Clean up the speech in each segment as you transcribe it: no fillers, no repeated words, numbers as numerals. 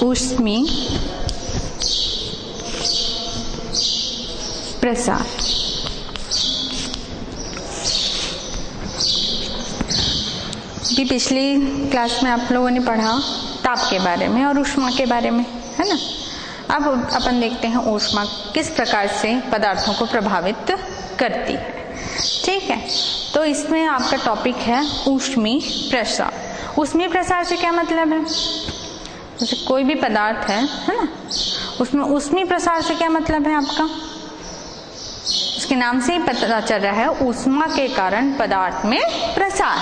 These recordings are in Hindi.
ऊष्मी प्रसार। भी पिछली क्लास में आप लोगों ने पढ़ा ताप के बारे में और ऊष्मा के बारे में, है ना। अब अपन देखते हैं ऊष्मा किस प्रकार से पदार्थों को प्रभावित करती है। ठीक है, तो इसमें आपका टॉपिक है ऊष्मी प्रसार। ऊष्मी प्रसार से क्या मतलब है, जैसे कोई भी पदार्थ है ना, उसमें ऊष्मी प्रसार से क्या मतलब है आपका, उसके नाम से ही पता चल रहा है ऊष्मा के कारण पदार्थ में प्रसार,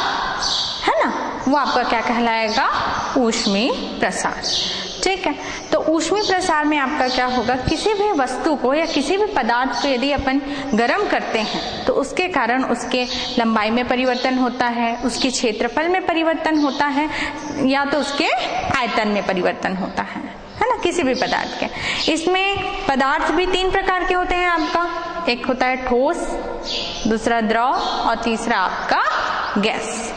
है ना, वो आपका क्या कहलाएगा, ऊष्मी प्रसार। ठीक है, तो ऊष्मी प्रसार में आपका क्या होगा, किसी भी वस्तु को या किसी भी पदार्थ को यदि अपन गर्म करते हैं तो उसके कारण उसके लंबाई में परिवर्तन होता है, उसके क्षेत्रफल में परिवर्तन होता है, या तो उसके आयतन में परिवर्तन होता है ना, किसी भी पदार्थ के। इसमें पदार्थ भी तीन प्रकार के होते हैं आपका, एक होता है ठोस, दूसरा द्रव और तीसरा आपका गैस।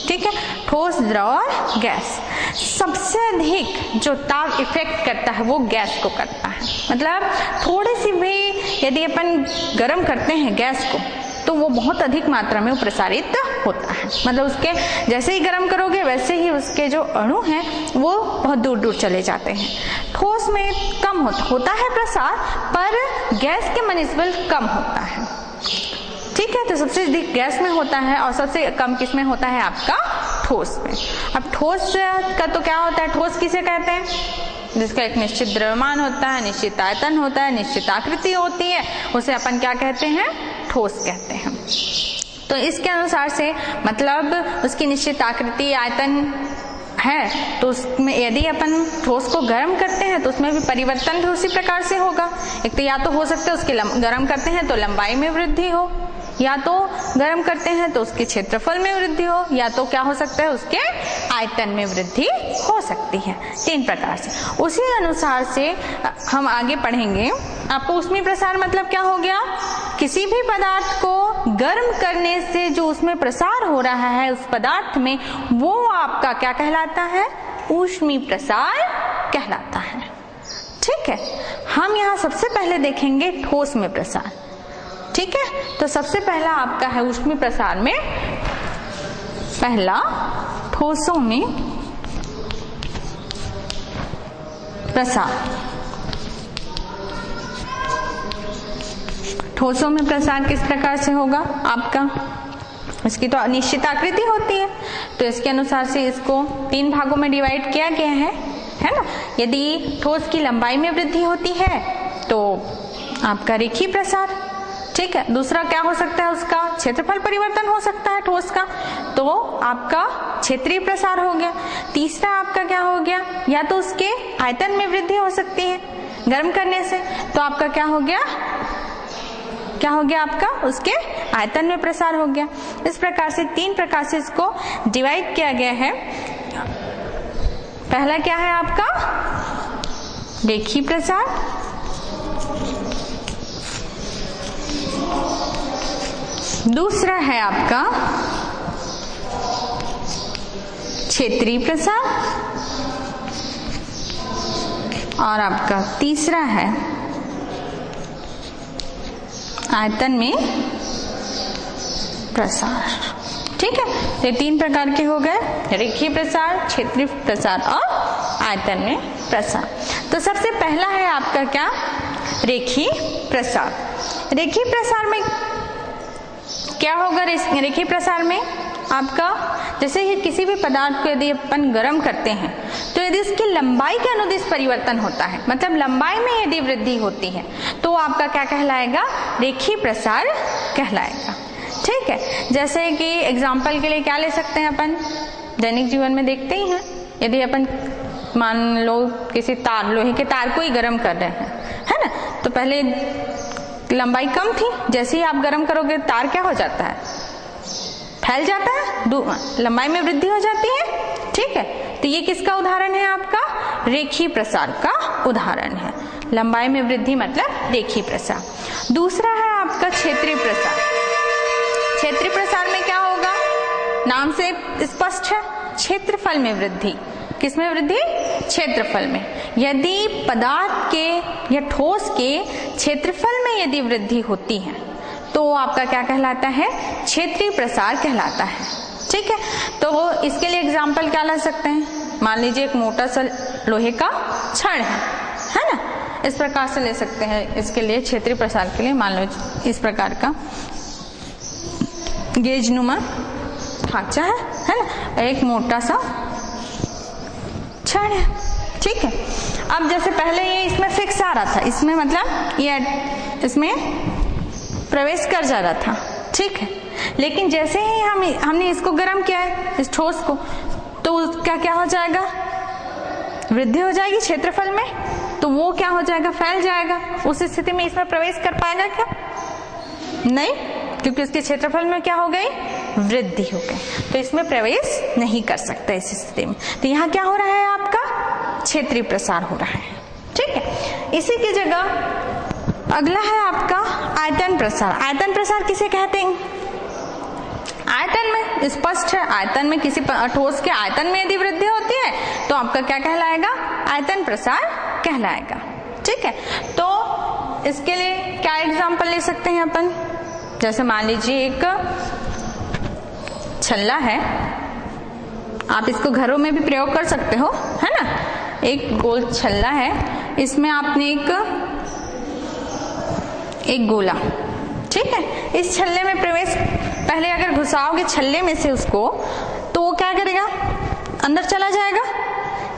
ठीक है, ठोस, द्रव और गैस। सबसे अधिक जो ताप इफेक्ट करता है वो गैस को करता है, मतलब थोड़ी सी भी यदि अपन गर्म करते हैं गैस को तो वो बहुत अधिक मात्रा में प्रसारित होता है, मतलब उसके जैसे ही गर्म करोगे वैसे ही उसके जो अणु हैं वो बहुत दूर दूर चले जाते हैं। ठोस में कम होता है प्रसार, पर गैस के मनिस्बल कम होता है। ठीक है, तो सबसे अधिक गैस में होता है और सबसे कम किस में होता है आपका, ठोस में। अब ठोस का तो क्या होता है, ठोस किसे कहते हैं, जिसका एक निश्चित द्रव्यमान होता है, निश्चित आयतन होता है, निश्चित आकृति होती है, उसे अपन क्या कहते हैं, ठोस कहते हैं। तो इसके अनुसार से मतलब उसकी निश्चित आकृति, आयतन है, तो उसमें यदि अपन ठोस को गर्म करते हैं तो उसमें भी परिवर्तन भी उसी प्रकार से होगा। एक तो या तो हो सकता है उसके गर्म करते हैं तो लंबाई में वृद्धि हो, या तो गर्म करते हैं तो उसके क्षेत्रफल में वृद्धि हो, या तो क्या हो सकता है उसके आयतन में वृद्धि हो सकती है। तीन प्रकार से। उसी अनुसार से हम आगे पढ़ेंगे। आपको ऊष्मी प्रसार मतलब क्या हो गया, किसी भी पदार्थ को गर्म करने से जो उसमें प्रसार हो रहा है उस पदार्थ में, वो आपका क्या कहलाता है, ऊष्मी प्रसार कहलाता है। ठीक है, हम यहाँ सबसे पहले देखेंगे ठोस में प्रसार। ठीक है, तो सबसे पहला आपका है ऊष्मी प्रसार में, पहला ठोसों में प्रसार। ठोसों में प्रसार किस प्रकार से होगा आपका, इसकी तो निश्चित आकृति होती है, तो इसके अनुसार से इसको तीन भागों में डिवाइड किया गया है ना। यदि ठोस की लंबाई में वृद्धि होती है तो आपका रेखीय प्रसार। ठीक है, दूसरा क्या हो सकता है, उसका क्षेत्रफल परिवर्तन हो सकता है ठोस का, तो आपका क्षेत्रीय प्रसार हो गया। तीसरा आपका क्या हो गया, या तो उसके आयतन में वृद्धि हो सकती है गर्म करने से, तो आपका क्या हो गया, क्या हो गया आपका, उसके आयतन में प्रसार हो गया। इस प्रकार से तीन प्रकार से इसको डिवाइड किया गया है। पहला क्या है आपका, रेखीय प्रसार, दूसरा है आपका क्षेत्रीय प्रसार, और आपका तीसरा है आयतन में प्रसार। ठीक है, ये तीन प्रकार के हो गए, रेखीय प्रसार, क्षेत्रीय प्रसार और आयतन में प्रसार। तो सबसे पहला है आपका क्या, रेखीय प्रसार। रेखीय प्रसार में क्या होगा, रेखीय प्रसार में आपका जैसे कि किसी भी पदार्थ को यदि अपन गर्म करते हैं तो यदि उसकी लंबाई के अनुदिश परिवर्तन होता है, मतलब लंबाई में यदि वृद्धि होती है, तो आपका क्या कहलाएगा, रेखीय प्रसार कहलाएगा। ठीक है, जैसे कि एग्जाम्पल के लिए क्या ले सकते हैं अपन, दैनिक जीवन में देखते ही हैं, यदि अपन मान लो किसी तार, लोहे के तार को ही गर्म कर रहे हैं, है ना, तो पहले लंबाई कम थी, जैसे ही आप गर्म करोगे तार क्या हो जाता है, फैल जाता है, लंबाई में वृद्धि हो जाती है। ठीक है, तो ये किसका उदाहरण है, आपका रेखीय प्रसार का उदाहरण है। लंबाई में वृद्धि मतलब रेखीय प्रसार। दूसरा है आपका क्षेत्रीय प्रसार। क्षेत्रीय प्रसार में क्या होगा, नाम से स्पष्ट है, क्षेत्रफल में वृद्धि। किसमें वृद्धि, क्षेत्रफल में। यदि पदार्थ के या ठोस के क्षेत्रफल में यदि वृद्धि होती है तो वो आपका क्या कहलाता है, क्षेत्रीय प्रसार कहलाता है। ठीक है, तो इसके लिए एग्जाम्पल क्या ला सकते हैं, मान लीजिए एक मोटा सा लोहे का छड़ है ना, इस प्रकार से ले सकते हैं। इसके लिए क्षेत्रीय प्रसार के लिए मान लो इस प्रकार का गेज नुमा ढांचा है ना, एक मोटा सा छड़ है। ठीक है, अब जैसे पहले ये इसमें फिक्स आ रहा था, इसमें मतलब ये इसमें प्रवेश कर जा रहा था। ठीक है, लेकिन जैसे ही हमने इसको गर्म किया है, इस ठोस को, तो उसका क्या हो जाएगा, वृद्धि हो जाएगी क्षेत्रफल में, तो वो क्या हो जाएगा, फैल जाएगा। उस स्थिति में इसमें प्रवेश कर पाएगा क्या, नहीं, क्योंकि उसके क्षेत्रफल में क्या हो गई, वृद्धि हो गई, तो इसमें प्रवेश नहीं कर सकता इस स्थिति में। तो यहाँ क्या हो रहा है, आपका क्षेत्रीय प्रसार हो रहा है। ठीक है, इसी की जगह अगला है आपका आयतन प्रसार। आयतन प्रसार किसे कहते हैं, आयतन में स्पष्ट है, आयतन में किसी ठोस के आयतन में यदि वृद्धि होती है तो आपका क्या कहलाएगा, आयतन प्रसार कहलाएगा। ठीक है, तो इसके लिए क्या एग्जांपल ले सकते हैं अपन, जैसे मान लीजिए एक छल्ला है, आप इसको घरों में भी प्रयोग कर सकते हो, है ना। एक गोल छल्ला है, इसमें आपने एक गोला, ठीक है, इस छल्ले में प्रवेश पहले अगर घुसाओगे छल्ले में से उसको, तो वो क्या करेगा, अंदर चला जाएगा।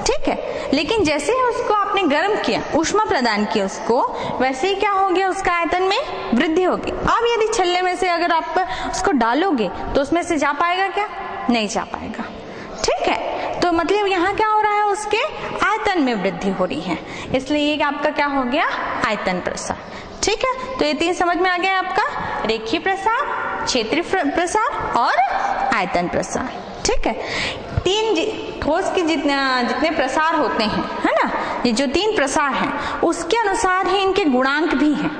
ठीक है, लेकिन जैसे ही उसको आपने गर्म किया, ऊष्मा प्रदान किया उसको, वैसे ही क्या हो गया, उसका आयतन में वृद्धि होगी। अब यदि छल्ले में से अगर आप उसको डालोगे तो उसमें से जा पाएगा क्या, नहीं जा पाएगा। ठीक है, तो मतलब यहाँ क्या हो रहा है, उसके आयतन में वृद्धि हो रही है, इसलिए ये आपका क्या हो गया, आयतन प्रसार। ठीक है, तो ये तीन समझ में आ गया आपका, रेखीय प्रसार, क्षेत्रीय प्रसार और आयतन प्रसार। ठीक है, तीन ठोस के जितने प्रसार होते हैं, है ना, ये जो तीन प्रसार हैं उसके अनुसार ही इनके गुणांक भी हैं,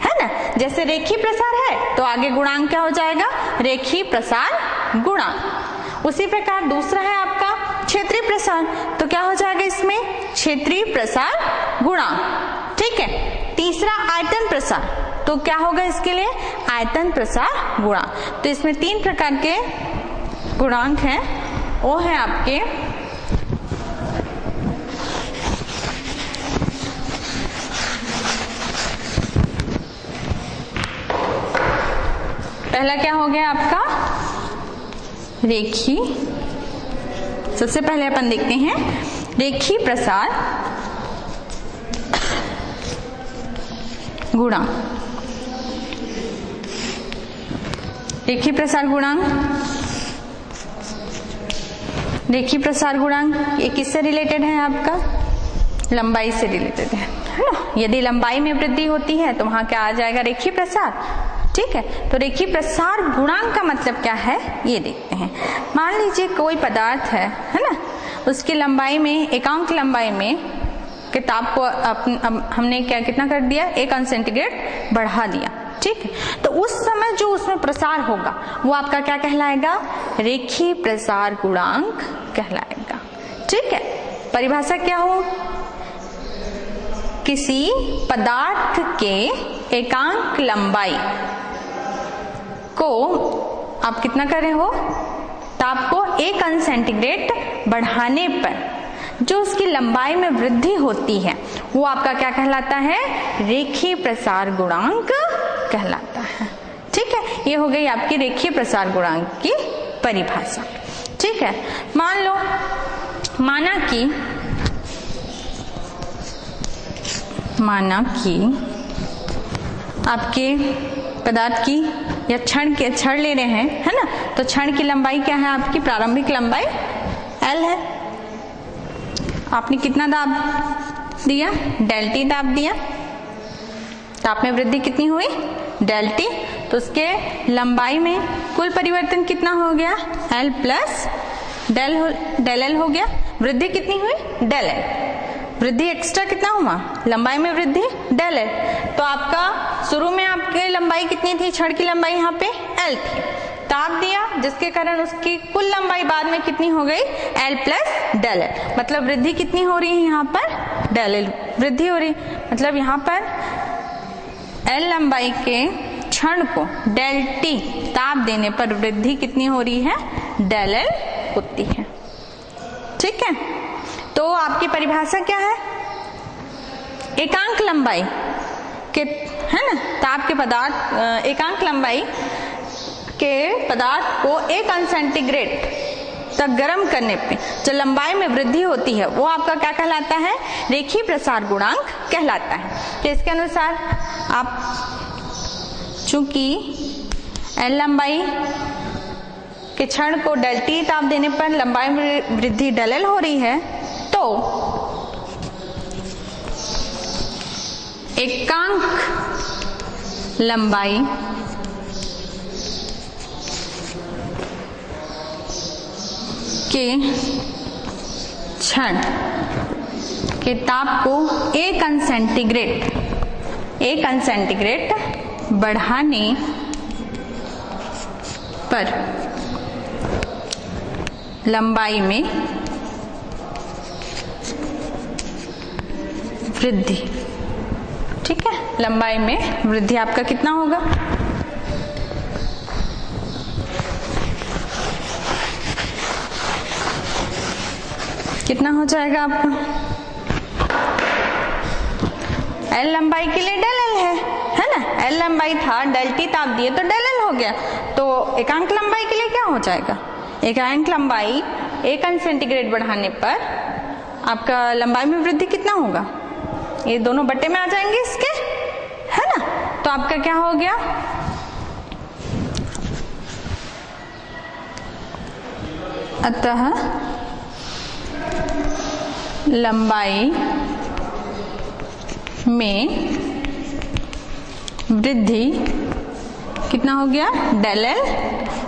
है ना। जैसे रेखीय प्रसार है तो आगे गुणांक क्या हो जाएगा, रेखीय प्रसार गुणांक। उसी प्रकार दूसरा है आपका क्षेत्रीय प्रसार, तो क्या हो जाएगा इसमें, क्षेत्रीय प्रसार गुणांक। ठीक है, तीसरा आयतन प्रसार, तो क्या होगा इसके लिए, आयतन प्रसार गुणांक। तो इसमें तीन प्रकार के गुणांक हैं, वो है आपके पहला क्या हो गया आपका, रेखीय। सबसे पहले अपन देखते हैं रेखीय प्रसार गुणांक। रेखीय प्रसार गुणांक, रेखीय प्रसार गुणांक ये किससे रिलेटेड है, आपका लंबाई से रिलेटेड है ना। यदि लंबाई में वृद्धि होती है तो वहां क्या आ जाएगा, रेखीय प्रसार। ठीक है, तो रेखीय प्रसार गुणांक का मतलब क्या है, ये देखते हैं। मान लीजिए कोई पदार्थ है ना, उसकी लंबाई में, एकांक लंबाई में किताब को हमने क्या कितना कर दिया, 1 अंश सेंटीग्रेड बढ़ा दिया। ठीक है, तो उस समय जो उसमें प्रसार होगा वो आपका क्या कहलाएगा, रेखीय प्रसार गुणांक कहलाएगा। ठीक है, परिभाषा क्या हो, किसी पदार्थ के एकांक लंबाई को आप कितना कर रहे हो, ताप को 1 अंश सेंटीग्रेड बढ़ाने पर जो उसकी लंबाई में वृद्धि होती है वो आपका क्या कहलाता है, रेखीय प्रसार गुणांक कहलाता है। ठीक है, ये हो गई आपकी रेखीय प्रसार गुणांक की परिभाषा। ठीक है, मान लो, माना कि आपके पदार्थ की या क्षण ले रहे हैं, है ना, तो क्षण की लंबाई क्या है, आपकी प्रारंभिक लंबाई L है। आपने कितना दाब दिया, डेल टी दाब दिया, ताप में वृद्धि कितनी हुई, डेल टी, तो उसके लंबाई में कुल परिवर्तन कितना हो गया, L प्लस डेल एल हो गया। वृद्धि कितनी हुई, डेल एल, वृद्धि एक्स्ट्रा कितना हुआ, लंबाई में वृद्धि डेल एल। तो आपका शुरू में आपकी लंबाई कितनी थी, छड़ की लंबाई यहाँ पे L थी, ताप दिया जिसके कारण उसकी कुल लंबाई बाद में कितनी हो गई, L प्लस डेल एल। मतलब वृद्धि कितनी हो रही है यहाँ पर, डेल एल वृद्धि हो रही, मतलब यहाँ पर L लंबाई के क्षण को डेल टी ताप देने पर वृद्धि कितनी हो रही है, डेल एल होती है। ठीक है, तो आपकी परिभाषा क्या है, एकांक लंबाई के, है ना, ताप के पदार्थ, एकांक लंबाई के पदार्थ को 1 अंश सेंटीग्रेड तक गर्म करने पे जो लंबाई में वृद्धि होती है वो आपका क्या कहलाता है, रेखीय प्रसार गुणांक कहलाता है। तो इसके अनुसार आप, चूंकि एल लंबाई के क्षण को डेल टी ताप देने पर लंबाई में वृद्धि डेल एल हो रही है, तो एकांक लंबाई के क्षण के ताप को 1 अंश सेंटीग्रेड बढ़ाने पर लंबाई में वृद्धि, ठीक है, लंबाई में वृद्धि आपका कितना होगा, कितना हो जाएगा आपका, एल लंबाई के लिए डेल एल है ना, एल लंबाई था, डेल टी ताप दिए तो डेल एल हो गया, तो एकांक लंबाई के लिए क्या हो जाएगा, एकांक लंबाई 1 अंश सेंटीग्रेड बढ़ाने पर आपका लंबाई में वृद्धि कितना होगा, ये दोनों बट्टे में आ जाएंगे इसके, है ना, तो आपका क्या हो गया, अतः लंबाई में वृद्धि कितना हो गया, डेल एल,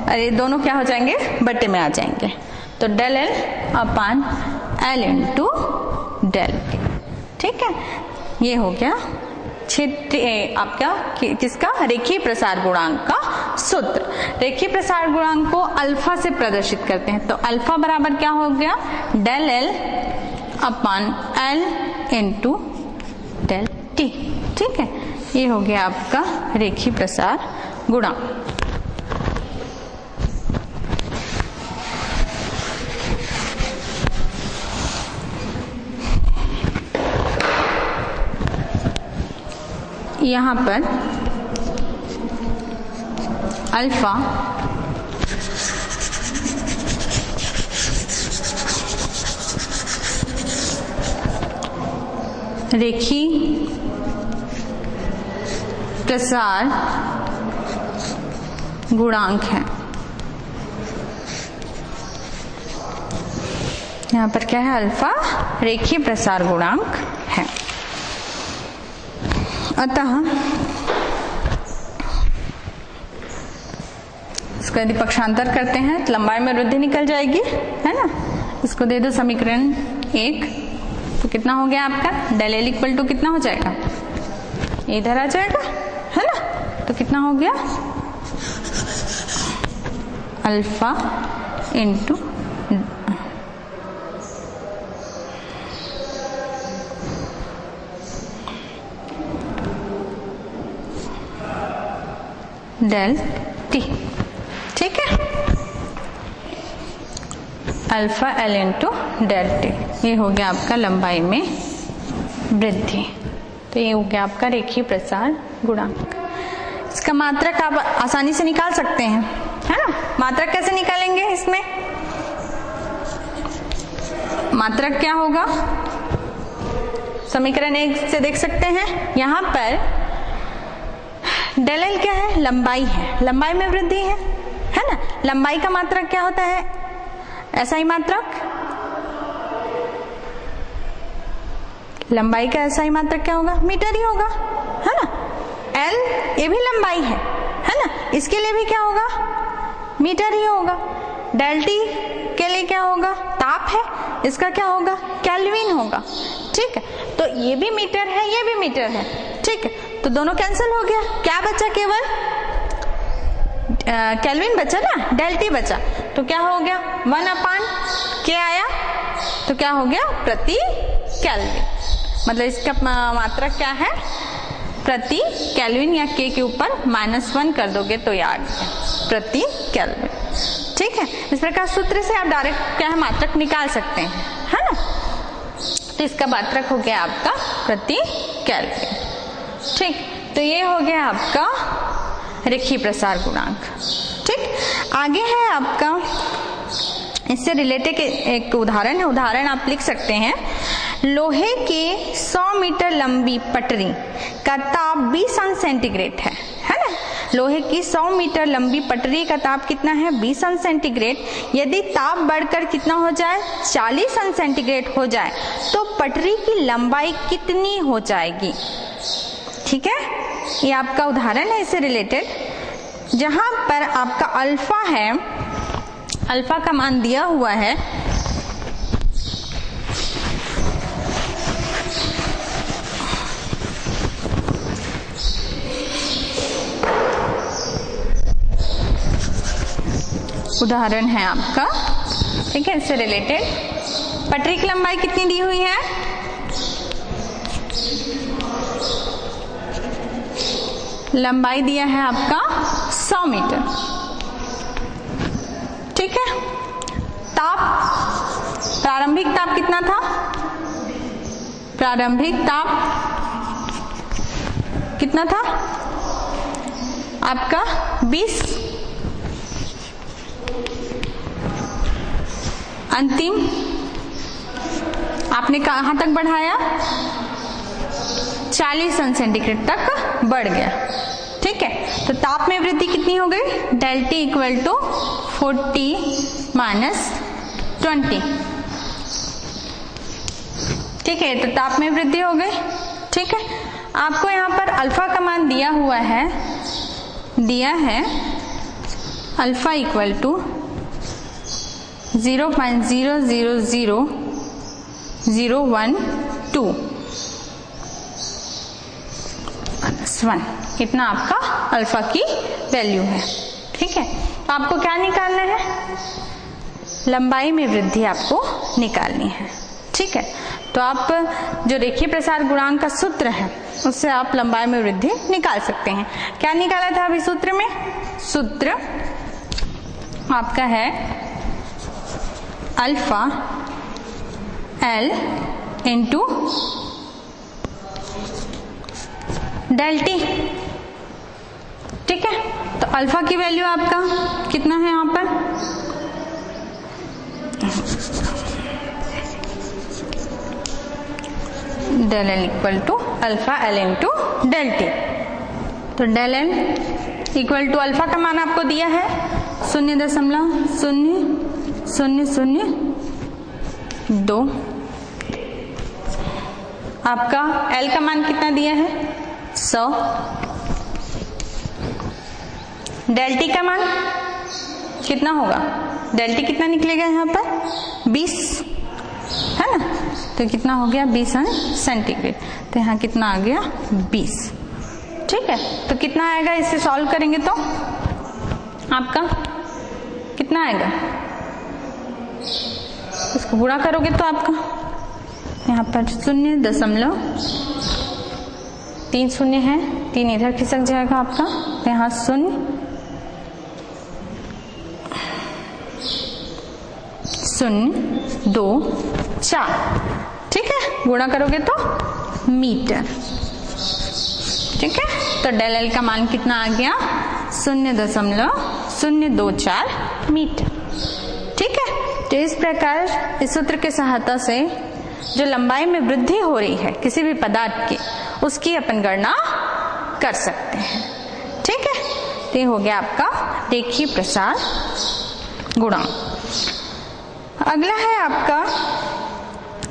अरे दोनों क्या हो जाएंगे, बट्टे में आ जाएंगे, तो डेल एल अपान एल इंटू डेल टी। ठीक है, ये हो गया क्षेत्र आपका किसका, रेखीय प्रसार गुणांक का सूत्र। रेखीय प्रसार गुणांक को अल्फा से प्रदर्शित करते हैं, तो अल्फा बराबर क्या हो गया, डेल एल अपान एल इंटू डेल टी। ठीक है, ये हो गया आपका रेखीय प्रसार गुणांक। यहां पर अल्फा रेखीय प्रसार गुणांक है। यहां पर क्या है, अल्फा रेखीय प्रसार गुणांक है। अतः इसको यदि पक्षांतर करते हैं तो लंबाई में वृद्धि निकल जाएगी, है ना, इसको दे दो समीकरण 1, तो कितना हो गया आपका, डेल एल इक्वल टू कितना हो जाएगा, इधर आ जाएगा, है ना, तो कितना हो गया, अल्फा इंटू डेल टी। ठीक है, alpha L into del T, ये हो गया आपका लंबाई में वृद्धि। तो ये हो गया आपका रेखीय प्रसार गुणांक। इसका मात्रक आप आसानी से निकाल सकते हैं, है ना। मात्रक कैसे निकालेंगे, इसमें मात्रक क्या होगा, समीकरण 1 से देख सकते हैं। यहां पर डेल एल क्या है, लंबाई है, लंबाई में वृद्धि है ना। लंबाई का मात्रक क्या होता है, ऐसा ही मात्रक, लंबाई का ऐसा ही मात्रक क्या होगा, मीटर ही होगा, है ना। एल ये भी लंबाई है ना, इसके लिए भी क्या होगा, मीटर ही होगा। डेल टी के लिए क्या होगा, ताप है, इसका क्या होगा, केल्विन होगा। ठीक है, तो ये भी मीटर है, ये भी मीटर है। ठीक है, तो दोनों कैंसिल हो गया, क्या बचा, केवल केल्विन बचा ना, डेल टी बचा, तो क्या हो गया 1/K आया, तो क्या हो गया प्रति केल्विन। मतलब इसका मात्रक क्या है, प्रति केल्विन या K के ऊपर -1 कर दोगे तो ये आ गया प्रति केल्विन। ठीक है, इस प्रकार सूत्र से आप डायरेक्ट क्या है मात्रक निकाल सकते हैं, है ना। तो इसका मात्रक हो गया आपका प्रति केल्विन। ठीक, तो ये हो गया आपका रेखीय प्रसार गुणांक। ठीक, आगे है आपका इससे रिलेटेड एक उदाहरण है, उदाहरण आप लिख सकते हैं। लोहे के 100 मीटर लंबी पटरी का ताप 20 अंश सेंटीग्रेड है ना। लोहे की 100 मीटर लंबी पटरी का ताप कितना है 20 अंश सेंटीग्रेड। यदि ताप बढ़कर कितना हो जाए 40 अंश सेंटीग्रेड हो जाए तो पटरी की लंबाई कितनी हो जाएगी। ठीक है, ये आपका उदाहरण है इससे रिलेटेड, जहां पर आपका अल्फा है, अल्फा का मान दिया हुआ है उदाहरण है आपका। ठीक है, इससे रिलेटेड पटरी की लंबाई कितनी दी हुई है, लंबाई दिया है आपका 100 मीटर। ठीक है, ताप, प्रारंभिक ताप कितना था, प्रारंभिक ताप कितना था आपका 20, अंतिम आपने कहां तक बढ़ाया 40 अंश सेंटीग्रेड तक बढ़ गया। ठीक है, तो ताप में वृद्धि कितनी हो गई, del T equal to 40 minus 20। ठीक है, तो ताप में वृद्धि हो गई। ठीक है, आपको यहाँ पर अल्फा का मान दिया हुआ है, दिया है अल्फा इक्वल टू 0.000012 1, इतना आपका अल्फा की वैल्यू है। ठीक है, तो आपको क्या निकालना है, लंबाई में वृद्धि आपको निकालनी है। ठीक है, तो आप जो रेखीय प्रसार गुणांक का सूत्र है उससे आप लंबाई में वृद्धि निकाल सकते हैं। क्या निकाला था अभी सूत्र में, सूत्र आपका है alpha L into del T. ठीक है, तो अल्फा की वैल्यू आपका कितना है यहाँ पर, del L equal to alpha L into del T. तो del L equal to alpha का मान आपको दिया है 0.0002, आपका एल का मान कितना दिया है 100, डेल टी का मान कितना होगा, डेल टी कितना निकलेगा यहाँ पर 20, है ना, तो कितना हो गया 20 अंश सेंटीग्रेड, तो यहाँ कितना आ गया 20। ठीक है, तो कितना आएगा, इसे सॉल्व करेंगे तो आपका कितना आएगा, इसको गुणा करोगे तो आपका यहाँ पर 0.3 शून्य है, 3 इधर खिसक जाएगा आपका, तो यहाँ 0.024। ठीक है, गुणा करोगे तो मीटर। ठीक है, तो डेल एल का मान कितना आ गया 0.024 मीटर। ठीक है, तो इस प्रकार इस सूत्र की सहायता से जो लंबाई में वृद्धि हो रही है किसी भी पदार्थ की, उसकी अपन गणना कर सकते हैं। ठीक है, तो ये हो गया आपका रेखीय प्रसार गुणांक। अगला है आपका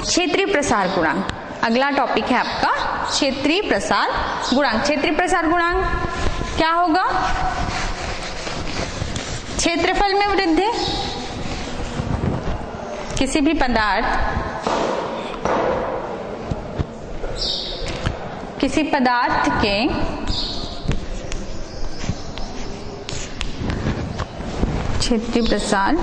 क्षेत्रीय प्रसार गुणांक। अगला टॉपिक है आपका क्षेत्रीय प्रसार गुणांक। क्षेत्रीय प्रसार गुणांक क्या होगा, क्षेत्रफल में वृद्धि, किसी भी पदार्थ के क्षेत्रीय प्रसार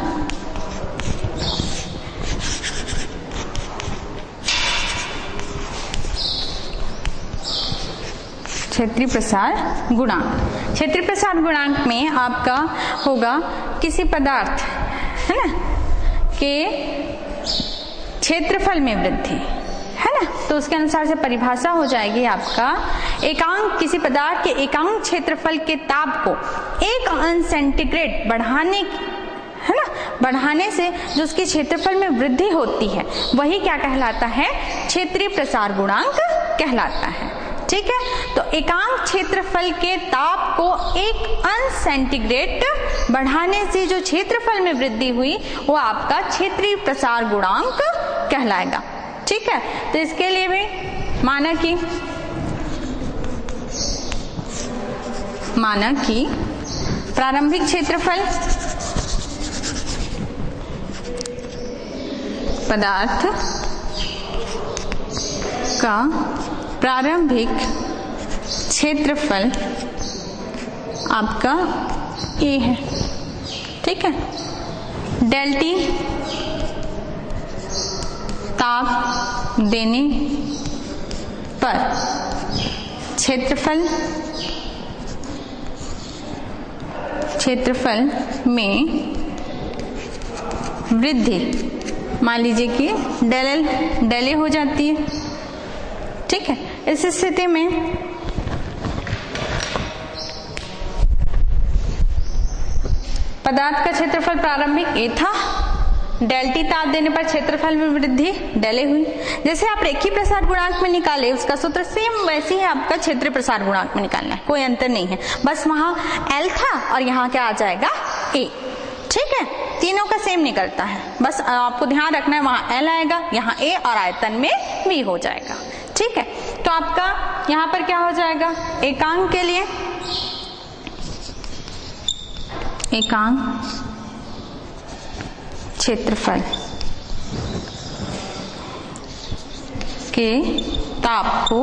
क्षेत्रीय प्रसार गुणांक। क्षेत्रीय प्रसार गुणांक में आपका होगा किसी पदार्थ है ना के क्षेत्रफल में वृद्धि है ना, तो उसके अनुसार से परिभाषा हो जाएगी आपका एकांक, किसी पदार्थ के एकांक क्षेत्रफल के ताप को 1 अंश सेंटीग्रेड बढ़ाने से जो उसके क्षेत्रफल में वृद्धि होती है वही क्या कहलाता है, क्षेत्रीय प्रसार गुणांक कहलाता है। ठीक है, तो एकांक क्षेत्रफल के ताप को 1 अंश सेंटीग्रेड बढ़ाने से जो क्षेत्रफल में वृद्धि हुई वो आपका क्षेत्रीय प्रसार गुणांक कहलाएगा। ठीक है, तो इसके लिए भी माना कि प्रारंभिक क्षेत्रफल पदार्थ का प्रारंभिक क्षेत्रफल आपका ए है। ठीक है, डेल टी ताप देने पर क्षेत्रफल में वृद्धि मान लीजिए कि डेल ए हो जाती है। ठीक है, इस स्थिति में पदार्थ का क्षेत्रफल प्रारंभिक ए था, डेल टी ताप देने पर क्षेत्रफल में वृद्धि डेल ए हुई। जैसे आप रेखीय प्रसार गुणांक में निकाले उसका सूत्र सेम वैसे ही आपका क्षेत्रीय प्रसार गुणांक में निकालना है, कोई अंतर नहीं है, बस वहां एल था और यहाँ क्या आ जाएगा ए। ठीक है, तीनों का सेम निकलता है, बस आपको ध्यान रखना है वहां एल आएगा, यहाँ ए और आयतन में बी हो जाएगा। ठीक है, तो आपका यहाँ पर क्या हो जाएगा, एकांक के लिए एकांक क्षेत्रफल के ताप को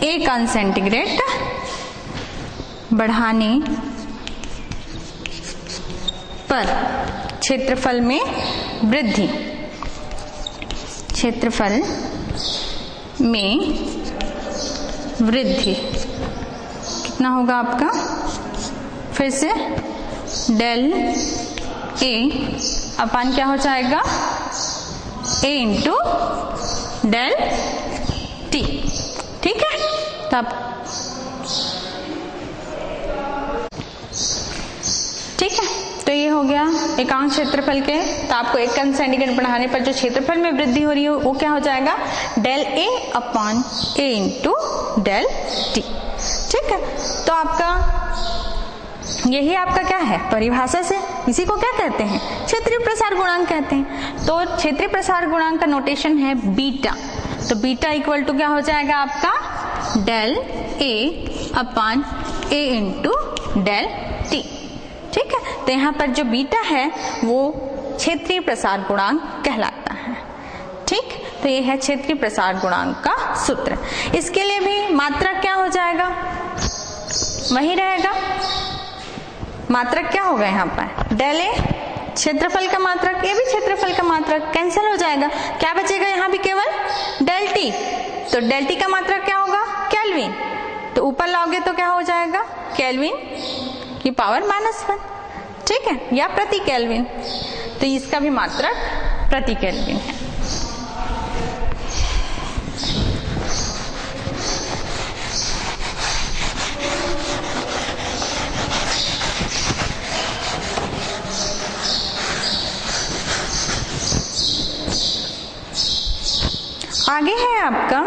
1 अंश सेंटीग्रेड बढ़ाने पर क्षेत्रफल में वृद्धि, क्षेत्रफल में वृद्धि कितना होगा आपका, फिर से डेल ए अपन क्या हो जाएगा ए इंटू डेल टी। ठीक है, तब ठीक है, तो ये हो गया एकांक क्षेत्रफल के ताप को 1 अंश सेंटीग्रेड बढ़ाने पर जो क्षेत्रफल में वृद्धि हो रही है वो क्या हो जाएगा, del A upon A into del T. ठीक है, तो आपका यही आपका क्या है परिभाषा से, इसी को क्या कहते हैं, क्षेत्रीय प्रसार गुणांक कहते हैं। तो क्षेत्रीय प्रसार गुणांक का नोटेशन है बीटा, तो बीटा इक्वल टू क्या हो जाएगा आपका del A upon A into del T. ठीक है, तो यहाँ पर जो बीटा है वो क्षेत्रीय प्रसार गुणांक कहलाता है। ठीक, तो ये है क्षेत्रीय प्रसार गुणांक का सूत्र। इसके लिए भी मात्रक क्या हो जाएगा, वही रहेगा, मात्रक क्या होगा यहाँ पर डेल ए क्षेत्रफल का मात्रक, ये भी क्षेत्रफल का मात्रक कैंसिल हो जाएगा, क्या बचेगा यहाँ भी केवल डेल टी। तो डेल टी का मात्रक क्या होगा, केल्विन, तो ऊपर लाओगे तो क्या हो जाएगा केल्विन की पावर -1। ठीक है, या प्रति केल्विन, तो इसका भी मात्रक प्रति केल्विन है। आगे है आपका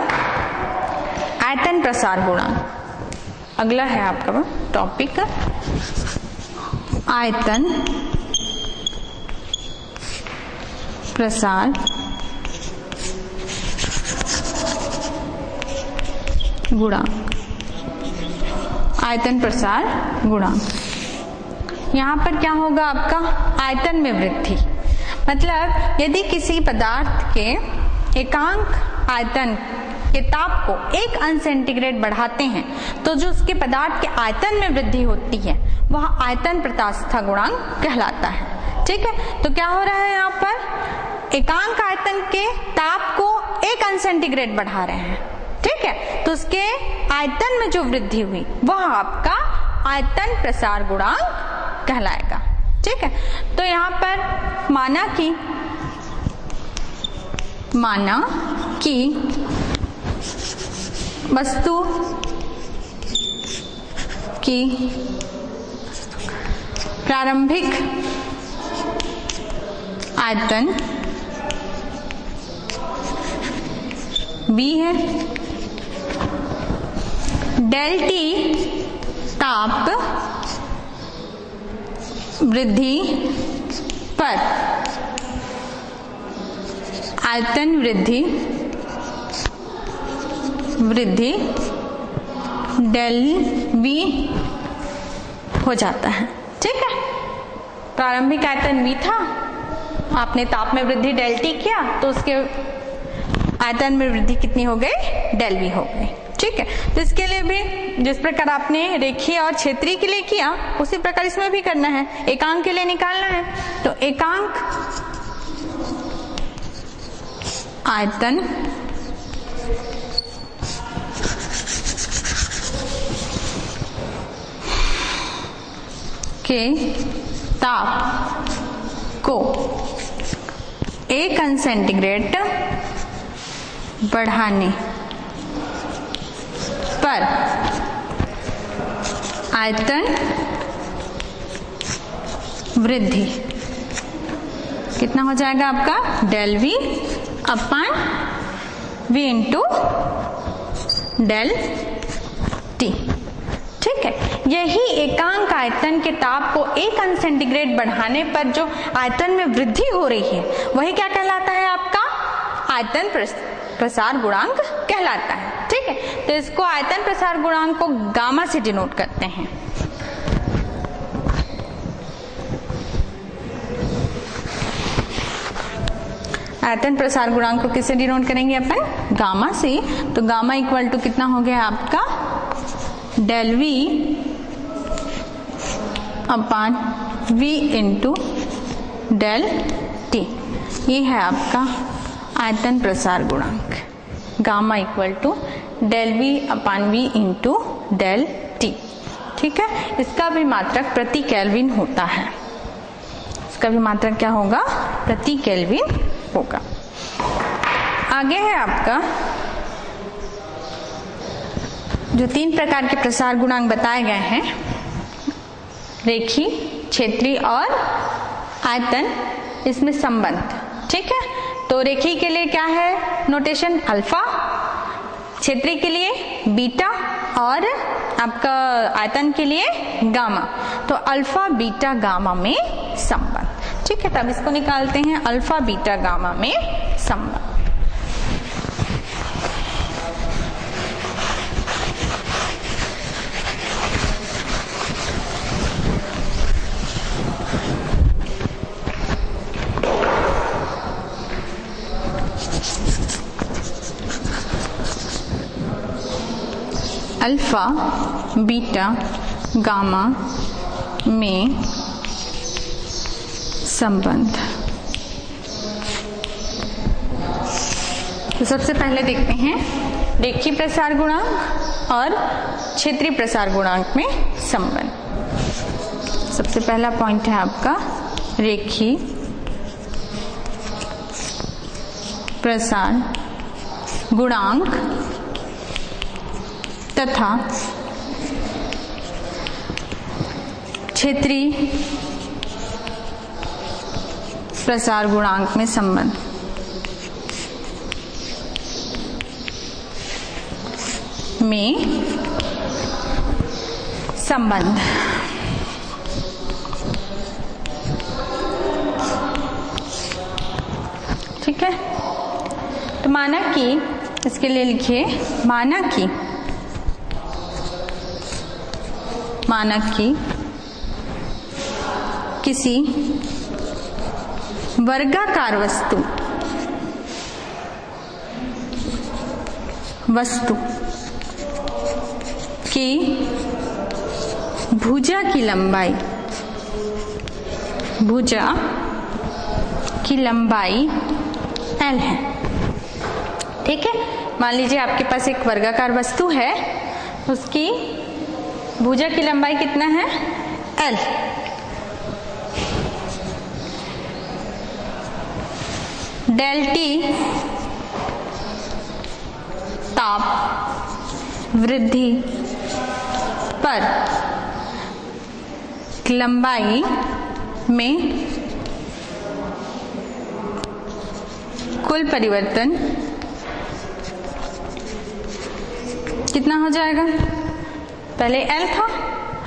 आयतन प्रसार गुणांक, अगला है आपका टॉपिक आयतन प्रसार गुणांक। आयतन प्रसार गुणांक यहाँ पर क्या होगा आपका आयतन में वृद्धि, मतलब यदि किसी पदार्थ के एकांक आयतन के ताप को 1 अंश सेंटीग्रेड बढ़ाते हैं तो जो उसके पदार्थ के आयतन में वृद्धि होती है वह आयतन प्रत्यास्थता गुणांक कहलाता है। ठीक है, तो क्या हो रहा है यहाँ पर, एकांक आयतन के ताप को 1 अंश सेंटीग्रेड बढ़ा रहे हैं। ठीक है, तो उसके आयतन में जो वृद्धि हुई वह आपका आयतन प्रसार गुणांक कहलाएगा। ठीक है, तो यहाँ पर माना कि वस्तु की प्रारंभिक आयतन V है, डेल टी ताप वृद्धि पर आयतन वृद्धि डेल V हो जाता है। ठीक है, प्रारंभिक आयतन V था, आपने ताप में वृद्धि डेल टी किया तो उसके आयतन में वृद्धि कितनी हो गई, डेल V हो गई। ठीक है, तो इसके लिए भी जिस प्रकार आपने रेखीय और क्षेत्रीय के लिए किया उसी प्रकार इसमें भी करना है, एकांक के लिए निकालना है। तो एकांक आयतन के ताप को 1 अंश सेंटीग्रेड बढ़ाने पर आयतन वृद्धि कितना हो जाएगा आपका, del V upon V into del T. ठीक है, यही एकांक आयतन के ताप को 1 अंश सेंटीग्रेड बढ़ाने पर जो आयतन में वृद्धि हो रही है वही क्या कहलाता है, आपका आयतन प्रसार गुणांक कहलाता है। ठीक है, तो इसको आयतन प्रसार गुणांक को गामा से डिनोट करते हैं। आयतन प्रसार गुणांक को किससे डिनोट करेंगे अपन, गामा से। तो गामा इक्वल टू कितना हो गया आपका, del V upon V into del T. ये है आपका आयतन प्रसार गुणांक, gamma equal to del V upon V into del T. ठीक है, इसका भी मात्रक प्रति केल्विन होता है, इसका भी मात्रक क्या होगा, प्रति केल्विन होगा। आगे है आपका जो 3 प्रकार के प्रसार गुणांक बताए गए हैं, रेखीय, क्षेत्रीय और आयतन, इसमें संबंध। ठीक है, तो रेखीय के लिए क्या है नोटेशन, अल्फा, क्षेत्रीय के लिए बीटा और आपका आयतन के लिए गामा। तो अल्फा बीटा गामा में संबंध। ठीक है, तब इसको निकालते हैं, अल्फा बीटा गामा में संबंध। अल्फा बीटा गामा में संबंध। तो सबसे पहले देखते हैं रेखीय प्रसार गुणांक और क्षेत्रीय प्रसार गुणांक में संबंध। सबसे पहला पॉइंट है आपका रेखीय प्रसार गुणांक तथा क्षेत्रीय प्रसार गुणांक में संबंध। ठीक है, तो माना कि इसके लिए लिखिए, माना कि किसी वर्गाकार वस्तु की भुजा की लंबाई, भुजा की लंबाई L है। ठीक है, मान लीजिए आपके पास एक वर्गाकार वस्तु है, उसकी भुजा की लंबाई कितना है? L। डेल टी ताप वृद्धि पर लंबाई में कुल परिवर्तन कितना हो जाएगा? पहले L था,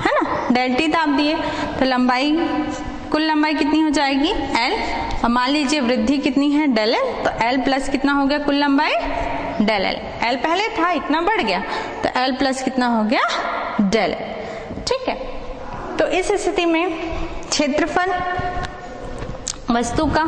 है ना, डेल टी ताप दिए तो लंबाई, कुल लंबाई कितनी हो जाएगी? L। और मान लीजिए वृद्धि कितनी है? Del L। तो L प्लस कितना हो गया कुल लंबाई? Del L। L पहले था, इतना बढ़ गया, तो L प्लस कितना हो गया? Del L। ठीक है, तो इस स्थिति में क्षेत्रफल वस्तु का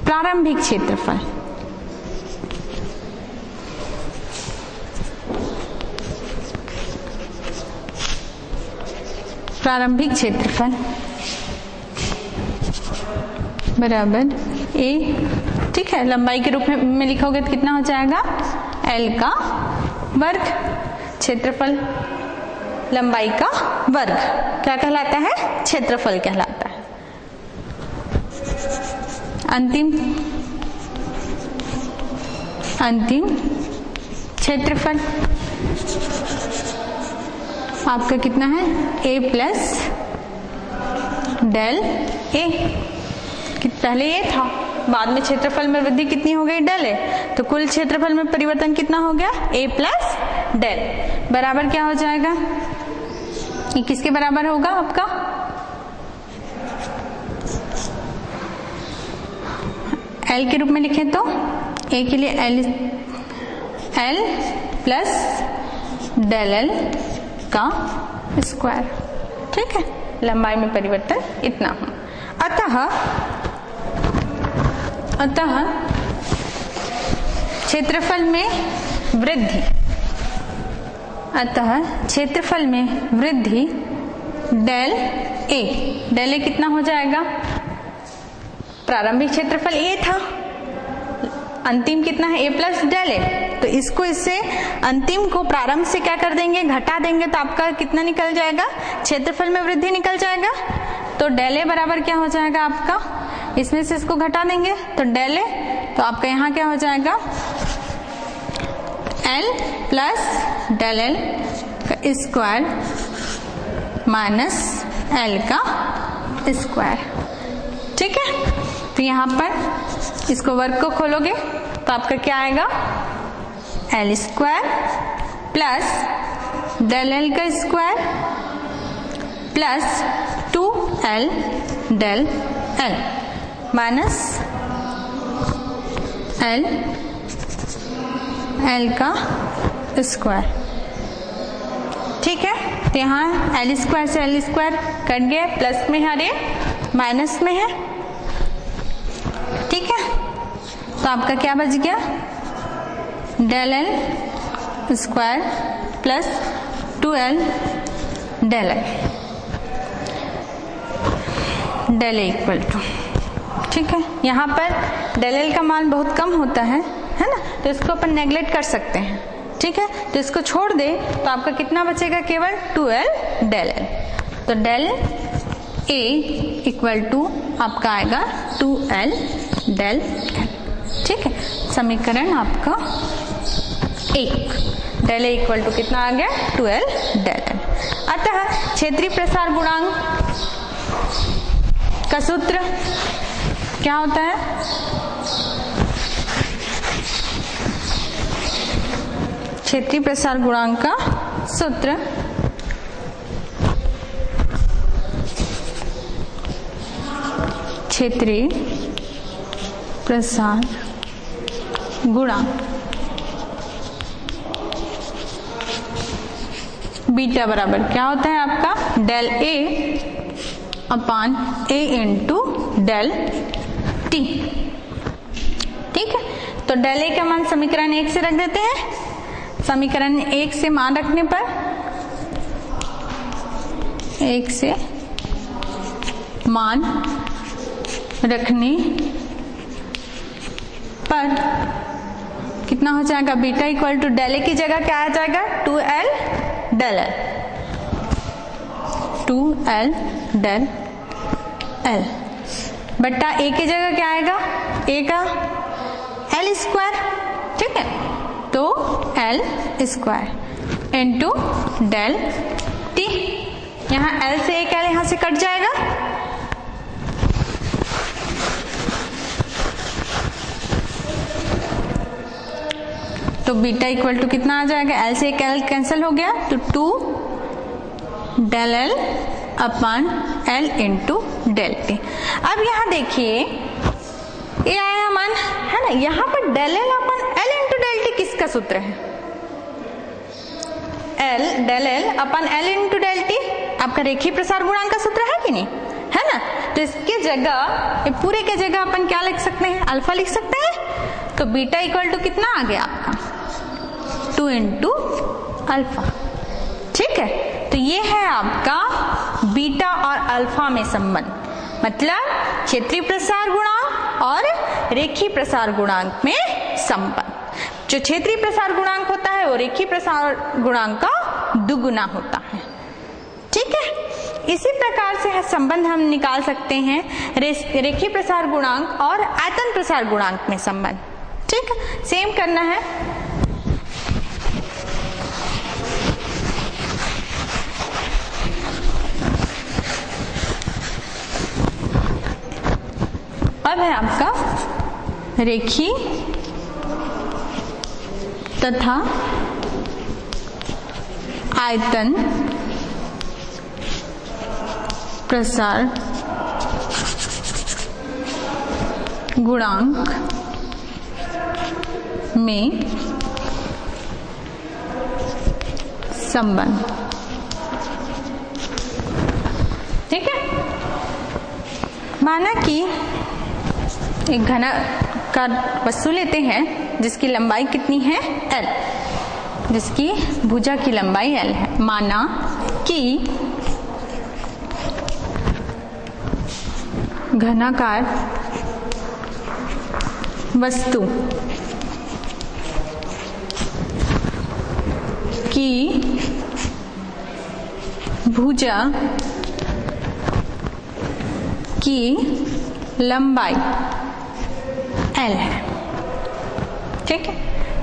प्रारंभिक क्षेत्रफल, प्रारंभिक क्षेत्रफल बराबर A। ठीक है, लंबाई के रूप में लिखोगे तो कितना हो जाएगा? L का वर्ग। क्षेत्रफल लंबाई का वर्ग क्या कहलाता है? क्षेत्रफल कहलाता है। अंतिम क्षेत्रफल आपका कितना है? A plus del A। पहले ये था, बाद में क्षेत्रफल में वृद्धि कितनी हो गई? Del A। तो कुल क्षेत्रफल में परिवर्तन कितना हो गया? A प्लस डेल बराबर क्या हो जाएगा? ये किसके बराबर होगा आपका? L के रूप में लिखें तो A के लिए L प्लस डेल L का स्क्वायर। ठीक है, लंबाई में परिवर्तन इतना हो। अतः क्षेत्रफल में वृद्धि, डेल A कितना हो जाएगा? प्रारंभिक क्षेत्रफल A था, अंतिम कितना है? A plus del A। तो इसको, इससे अंतिम को प्रारंभ से क्या कर देंगे? घटा देंगे, तो आपका कितना निकल जाएगा? क्षेत्रफल में वृद्धि निकल जाएगा। तो डेल A बराबर क्या हो जाएगा आपका? इसमें से इसको घटा देंगे तो डेल A, तो आपका यहाँ क्या हो जाएगा? L प्लस डेल L का स्क्वायर माइनस L का स्क्वायर। ठीक है, तो यहाँ पर इसको वर्ग को खोलोगे तो आपका क्या आएगा? L square plus del L का square plus 2L del L minus L का स्क्वायर। ठीक है, तो यहाँ L स्क्वायर से L स्क्वायर कट गया, प्लस में है और ये माइनस में है। ठीक है, तो आपका क्या बच गया? Del L square plus 2L del L del A equal to. ठीक है, यहाँ पर डेल L का मान बहुत कम होता है ना, तो इसको अपन नेग्लेक्ट कर सकते हैं। ठीक है, तो इसको छोड़ दे तो आपका कितना बचेगा? केवल 2L डेल L। तो डेल A इक्वल टू आपका आएगा 2L डेल L। ठीक है, समीकरण आपका 1, डेल A इक्वल टू कितना आ गया? 2L del L। अतः क्षेत्रीय प्रसार गुणांक का सूत्र क्या होता है? क्षेत्रीय प्रसार गुणांक का सूत्र क्षेत्रीय प्रसार गुणांक बीटा बराबर क्या होता है आपका del A upon A into del T. ठीक है, तो डेल ए का मान समीकरण 1 से रख देते हैं। समीकरण 1 से मान रखने पर 1 से मान रखने पर कितना हो जाएगा, beta equal to del A की जगह क्या आ जाएगा 2l del L, 2l del L बट्टा ए की जगह क्या आएगा ए का एल स्क्वायर। ठीक है, तो L square into del T. यहाँ एल से एक एल यहां से कट जाएगा, तो बीटा इक्वल टू कितना आ जाएगा, एल से एक एल कैंसिल हो गया तो 2 del L upon L into del T. अब यहां देखिए ये आया मान है ना, यहां पर del L upon L into del T किसका सूत्र है, L del L upon L into del T आपका रेखीय प्रसार गुणांक का सूत्र है कि नहीं, है ना। तो इसके जगह, ये पूरे के जगह अपन क्या लिख सकते हैं, अल्फा लिख सकते हैं। तो बीटा इक्वल टू कितना आ गया आपका 2 इंटू अल्फा। ठीक है, तो ये है आपका बीटा और अल्फा में संबंध, मतलब क्षेत्रीय प्रसार गुणांक और रेखीय प्रसार गुणांक में संबंध। जो क्षेत्रीय प्रसार गुणांक होता है वो रेखीय प्रसार गुणांक का दुगुना होता है। ठीक है, इसी प्रकार से संबंध हम निकाल सकते हैं रेखीय प्रसार गुणांक और आयतन प्रसार गुणांक में संबंध। ठीक है, सेम करना है। अब है आपका रेखीय तथा आयतन प्रसार गुणांक में संबंध। ठीक है, माना कि एक घनाकार वस्तु लेते हैं जिसकी लंबाई कितनी है l, जिसकी भुजा की लंबाई l है। माना कि घनाकार वस्तु की भुजा की लंबाई l है। ठीक है,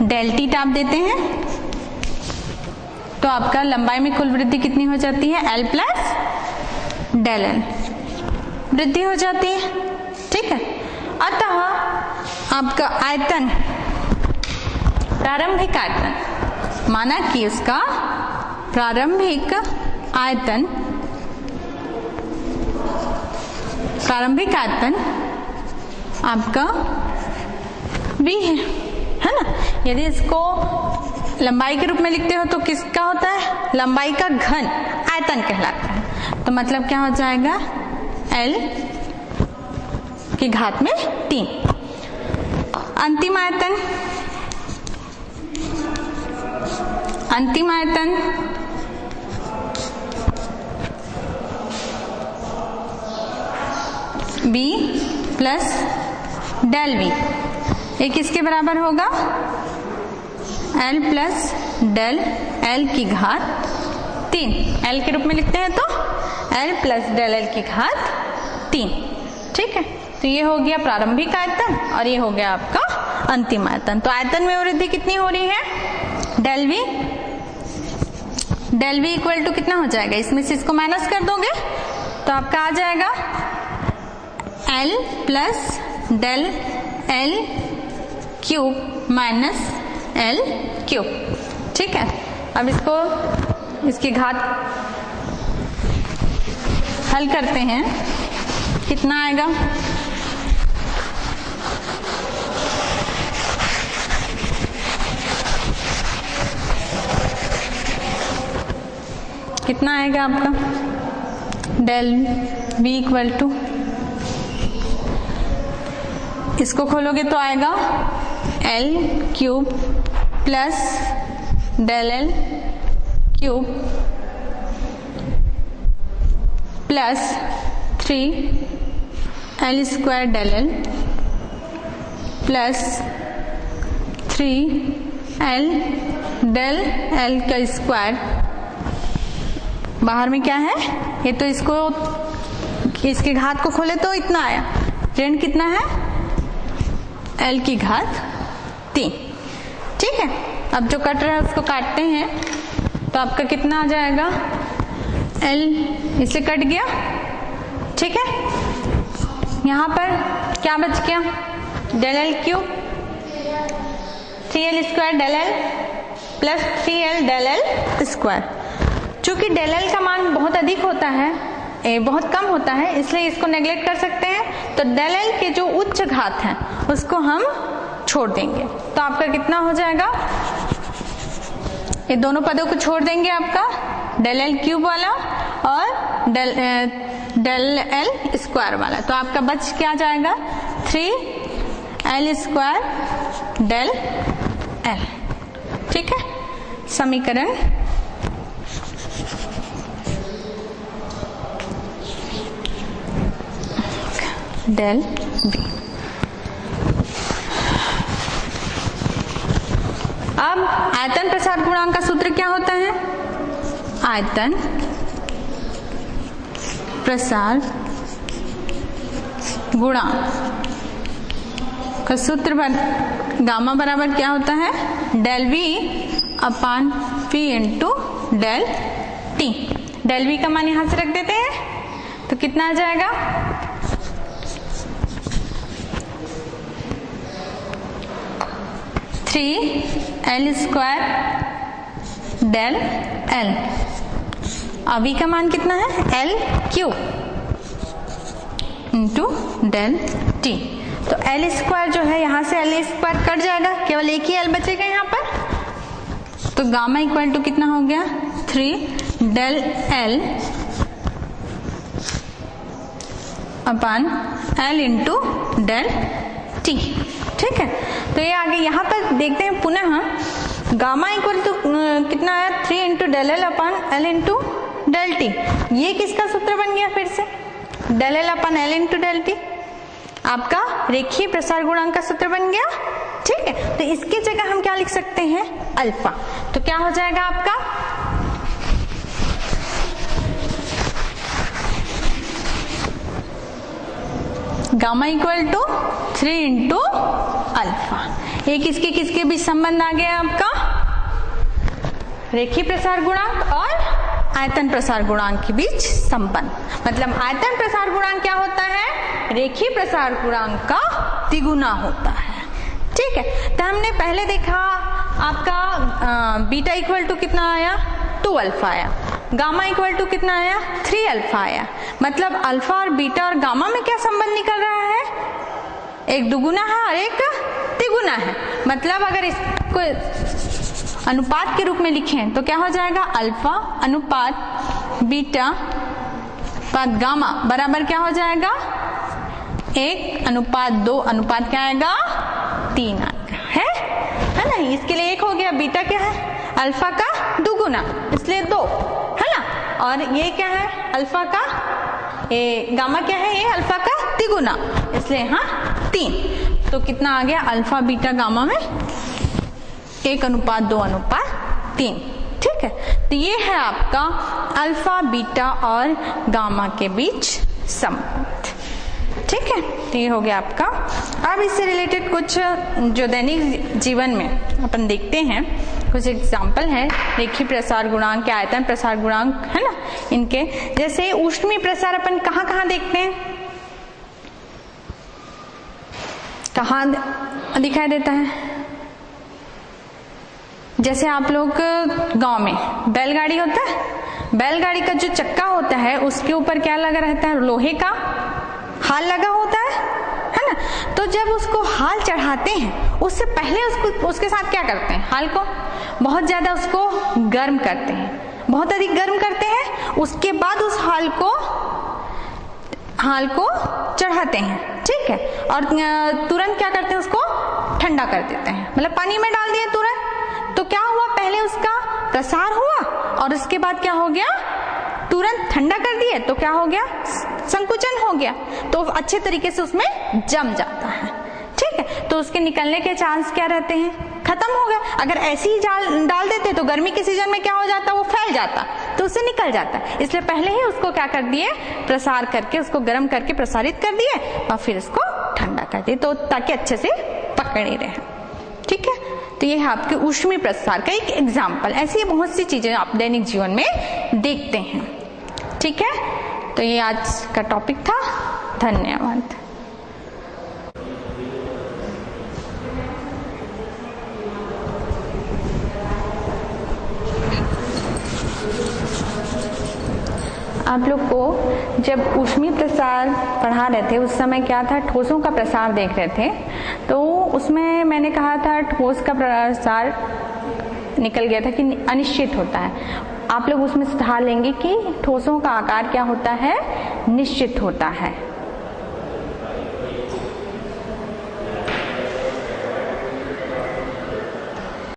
डेल टी टाप देते हैं तो आपका लंबाई में कुल वृद्धि कितनी हो जाती है, l प्लस डेल एल वृद्धि हो जाती है। ठीक है, अतः आपका आयतन, प्रारंभिक आयतन, माना कि उसका प्रारंभिक आयतन आपका v है ना। यदि इसको लंबाई के रूप में लिखते हो तो किसका होता है, लंबाई का घन आयतन कहलाता है। तो मतलब क्या हो जाएगा, l की घात में 3। अंतिम आयतन v प्लस डेल v, ये किसके बराबर होगा, l प्लस डेल l की घात 3। l के रूप में लिखते हैं तो l प्लस डेल l की घात 3। ठीक है, तो ये हो गया प्रारंभिक आयतन और ये हो गया आपका अंतिम आयतन। तो आयतन में वृद्धि कितनी हो रही है, डेल v इक्वल टू कितना हो जाएगा, इसमें से इसको माइनस कर दोगे तो आपका आ जाएगा l plus del l cube minus l cube. ठीक है, अब इसकी घात हल करते हैं, कितना आएगा, कितना आएगा आपका डेल v इक्वल टू, इसको खोलोगे तो आएगा l cube plus del l cube plus 3l square del l plus 3l del l का स्क्वायर। बाहर में क्या है, ये तो इसके घात को खोले तो इतना आया, ऋण कितना है l की घात 3। ठीक है, अब जो कट रहा है उसको काटते हैं तो आपका कितना आ जाएगा, l इससे कट गया। ठीक है, यहाँ पर क्या बच गया, del l cube 3l square del l plus 3l del l square. चूंकि डेल l का मान बहुत अधिक होता है, बहुत कम होता है, इसलिए इसको नेग्लेक्ट कर सकते हैं। तो डेल l के जो उच्च घात है उसको हम छोड़ देंगे, तो आपका कितना हो जाएगा, ये दोनों पदों को छोड़ देंगे, आपका डेल l क्यूब वाला और डेल l स्क्वायर वाला, तो आपका बच क्या जाएगा 3l स्क्वायर डेल l। ठीक है, समीकरण डेल v। अब आयतन प्रसार गुणांक का सूत्र क्या होता है, आयतन प्रसार गुणांक का सूत्र गामा बराबर क्या होता है, del v upon v into del t। Del v का मान यहां से रख देते हैं तो कितना आ जाएगा, l स्क्वायर डेल l। अब v का मान कितना है, l cube into del t। तो l स्क्वायर जो है यहां से l स्क्वायर कट जाएगा, केवल एक ही l बचेगा यहाँ पर। तो गामा इक्वल टू कितना हो गया, 3 डेल l अपान l इंटू डेल t। ठीक है, तो ये आगे यहाँ पर देखते हैं पुनः गामा इक्वल टू कितना आया, 3 इंटू डेल l अपान l इंटू डेल t। ये किसका सूत्र बन गया, फिर से डेल l अपान l इंटू डेल t, आपका रेखीय प्रसार गुणांक का सूत्र बन गया। ठीक है, तो इसकी जगह हम क्या लिख सकते हैं, अल्फा। तो क्या हो जाएगा आपका, gamma equal to 3 into alpha. ये किसके किसके बीच संबंध आ गया आपका, रेखीय प्रसार गुणांक और आयतन प्रसार गुणांक के बीच संबंध। मतलब आयतन प्रसार गुणांक क्या होता है, रेखीय प्रसार गुणांक का तिगुना होता है। ठीक है, तो हमने पहले देखा आपका बीटा इक्वल टू कितना आया, 2 अल्फा आया, गामा इक्वल टू कितना आया, 3 अल्फा आया। मतलब अल्फा और बीटा और गामा में क्या संबंध निकल रहा है, एक दुगुना है और एक तिगुना है। मतलब अगर इसको अनुपात के रूप में लिखें तो क्या हो जाएगा, अल्फा अनुपात बीटा अनुपात गामा बराबर क्या हो जाएगा, 1 अनुपात 2 अनुपात क्या आएगा, 3 आएगा, है ना। इसके लिए 1 हो गया, बीटा क्या है, अल्फा का दुगुना इसलिए 2, है ना। और ये क्या है, अल्फा का गामा क्या है, ये अल्फा का तिगुना इसलिए हाँ 3। तो कितना आ गया, अल्फा बीटा गामा में 1 अनुपात 2 अनुपात 3। ठीक है, तो ये है आपका अल्फा बीटा और गामा के बीच संबंध। ठीक है, तो ये हो गया आपका। अब इससे रिलेटेड कुछ जो दैनिक जीवन में अपन देखते हैं, कुछ एग्जाम्पल है रेखीय प्रसार गुणांक के, आयतन प्रसार गुणांक, है ना इनके। जैसे ऊष्मीय प्रसार अपन कहाँ कहाँ देखते हैं, कहाँ दिखाई देता है। जैसे आप लोग गांव में बैलगाड़ी होता है, बैलगाड़ी का जो चक्का होता है उसके ऊपर क्या लगा रहता है, लोहे का हाल लगा होता है ना। तो जब उसको हाल चढ़ाते हैं उससे पहले उसके साथ क्या करते हैं, हाल को बहुत ज्यादा उसको गर्म करते हैं, बहुत अधिक गर्म करते हैं, उसके बाद उस हाल को चढ़ाते हैं, ठीक है, और तुरंत क्या करते हैं, उसको ठंडा कर देते हैं। मतलब पानी में डाल दिया तुरंत, तो क्या हुआ, पहले उसका प्रसार हुआ और उसके बाद क्या हो गया, तुरंत ठंडा कर दिए तो क्या हो गया, संकुचन हो गया, तो अच्छे तरीके से उसमें जम जाता है, ठीक है। तो उसके निकलने के चांस क्या रहते हैं, खत्म हो गया। अगर ऐसे ही डाल देते तो गर्मी के सीजन में क्या हो जाता, वो फैल जाता, तो उससे निकल जाता। इसलिए पहले ही उसको क्या कर दिए, प्रसार करके उसको गर्म करके प्रसारित कर दिए और फिर उसको ठंडा कर दिए, तो ताकि अच्छे से पकड़े रहे, ठीक है। तो ये है आपके ऊष्मीय प्रसार का एक एग्जाम्पल। ऐसी बहुत सी चीजें आप दैनिक जीवन में देखते हैं, ठीक है। तो ये आज का टॉपिक था। धन्यवाद। आप लोग को जब ऊष्मीय प्रसार पढ़ा रहे थे उस समय क्या था, ठोसों का प्रसार देख रहे थे, तो उसमें मैंने कहा था ठोस का प्रसार निकल गया था कि अनिश्चित होता है। आप लोग उसमें सुधार लेंगे कि ठोसों का आकार क्या होता है, निश्चित होता है।